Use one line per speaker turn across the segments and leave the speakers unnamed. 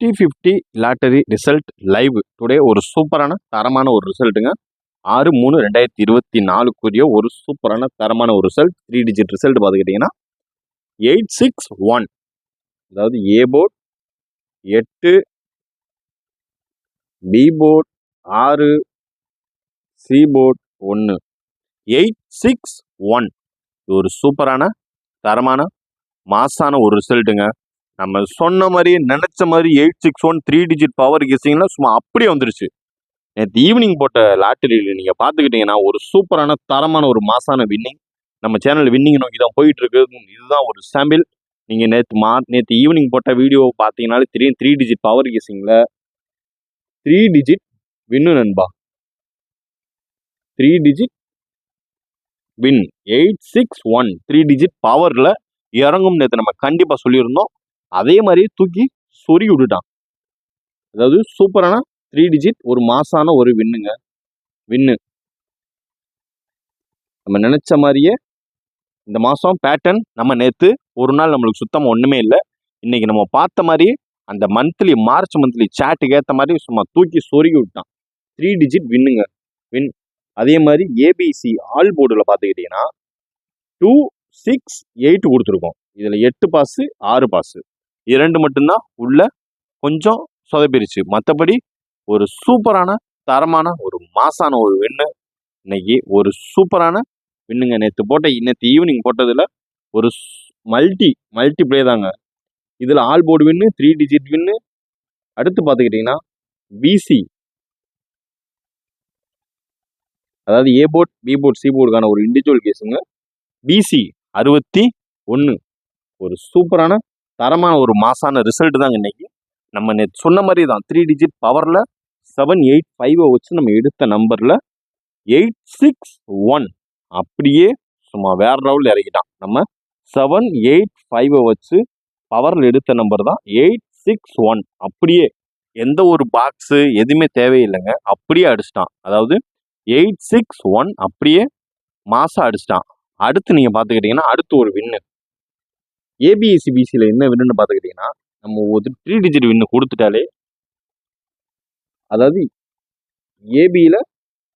50-50 lottery result live today ஒரு சூப்பரான தரமான ஒரு ரிசல்ட்டுங்க. 6/3/2024 ஒரு சூப்பரான தரமான ஒரு ரிசல்ட். 3 டிஜிட் ரிசல்ட் பார்த்துக்கிட்டிங்கன்னா 861. அதாவது A port 8, B port 6, C port 1. 861 ஒரு சூப்பரான தரமான மாசான ஒரு ரிசல்ட்டுங்க. நம்ம சொன்ன மாதிரி நினைச்ச மாதிரி 861 3 டிஜிட் பவர் கெஸிங்ல சும்மா அப்படியே வந்துருச்சு. நேற்று ஈவினிங் போட்ட லாட்டரியில் நீங்கள் பார்த்துக்கிட்டிங்கன்னா ஒரு சூப்பரான தரமான ஒரு மாசான வின்னிங். நம்ம சேனல் வின்னிங் நோக்கி தான் போயிட்டு இருக்கு. இதுதான் ஒரு சாம்பிள். நீங்கள் நேற்று ஈவினிங் போட்ட வீடியோ பார்த்தீங்கன்னாலே தெரியும். 3 டிஜிட் பவர் கெஸிங்கில் 3 டிஜிட் வின்னு நண்பா. 3 டிஜிட் வின் 861 3 டிஜிட் பவரில் இறங்கும். நேற்று நம்ம கண்டிப்பாக சொல்லியிருந்தோம். அதே மாதிரியே தூக்கி சொறி விட்டுட்டான். அதாவது சூப்பரான 3 டிஜிட் ஒரு மாசான ஒரு வின்னுங்க. நம்ம நினைச்ச மாதிரியே இந்த மாதம் பேட்டர்ன். நம்ம நேற்று ஒரு நாள் நம்மளுக்கு சுத்தமாக ஒன்றுமே இல்லை. இன்னைக்கு நம்ம பார்த்த மாதிரி அந்த மார்ச் மந்த்லி சேட்டுக்கு ஏற்ற மாதிரி சும்மா தூக்கி சொருகி விட்டான். 3 டிஜிட் வின்னுங்க. அதே மாதிரி ஏபிசி ஆல் போர்டில் பார்த்துக்கிட்டிங்கன்னா 2, 6, 8 கொடுத்துருக்கோம். இதில் 8 பாஸு 6 பாஸு 2 மட்டும்தான் உள்ள கொஞ்சம் சொதப்பிருச்சு. மற்றபடி ஒரு சூப்பரான தரமான ஒரு மாசான ஒரு வின்னு. இன்னைக்கு ஒரு சூப்பரான வின்னுங்க. நேற்று ஈவினிங் போட்டதில் ஒரு மல்டி பிளே தாங்க. இதில் ஆல் போர்டு வின்னு 3 டிஜிட் வின்னு. அடுத்து பார்த்துக்கிட்டிங்கன்னா பிசி, அதாவது A board, B board, C போர்டுக்கான ஒரு இண்டிவிஜுவல் கேஸுங்க. பிசி 61 ஒரு சூப்பரான தரமான ஒரு மாசான ரிசல்ட் தாங்க இன்னைக்கு. நம்ம நேற்று சொன்ன மாதிரி தான் 3 டிஜிட் பவரில் 785 வச்சு நம்ம எடுத்த நம்பரில் 861 அப்படியே சும்மா வேற லெவலில் இறக்கிட்டான். நம்ம 785 வச்சு பவரில் எடுத்த நம்பர் தான் 861. அப்படியே எந்த ஒரு பாக்ஸு எதுவுமே தேவையில்லைங்க. அப்படியே அடிச்சிட்டான். அதாவது 861 அப்படியே மாசம் அடிச்சிட்டான். அடுத்து நீங்கள் பார்த்துக்கிட்டிங்கன்னா அடுத்து ஒரு வின்னு ஏபிஎஸ்சிபிசியில் என்ன வின்னு பார்த்துக்கிட்டிங்கன்னா நம்ம ஒரு 3 டிஜிட் வின்னு கொடுத்துட்டாலே, அதாவது ஏபியில்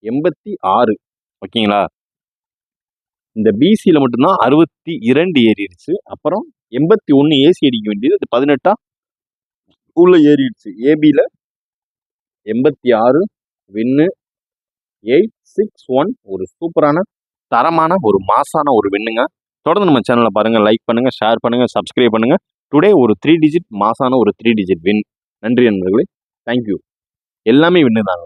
86 ஓகேங்களா. இந்த பிசியில் மட்டும்தான் 62 ஏறிடுச்சு. அப்புறம் 81 ஏசி அடிக்க வேண்டியது அது 18 உள்ள ஏறிடுச்சு. ஏபியில் 86 வின்னு 861 ஒரு சூப்பரான தரமான ஒரு மாசான ஒரு வின்னுங்க. தொடர்ந்து நம்ம சேனலை பாருங்கள், லைக் பண்ணுங்கள், ஷேர் பண்ணுங்கள், சப்ஸ்கிரைப் பண்ணுங்கள். டுடே ஒரு 3 டிஜிட் மாசான ஒரு 3 டிஜிட் வின். நன்றி நண்பர்களே. தேங்க்யூ. எல்லாமே வின்னு தாங்க.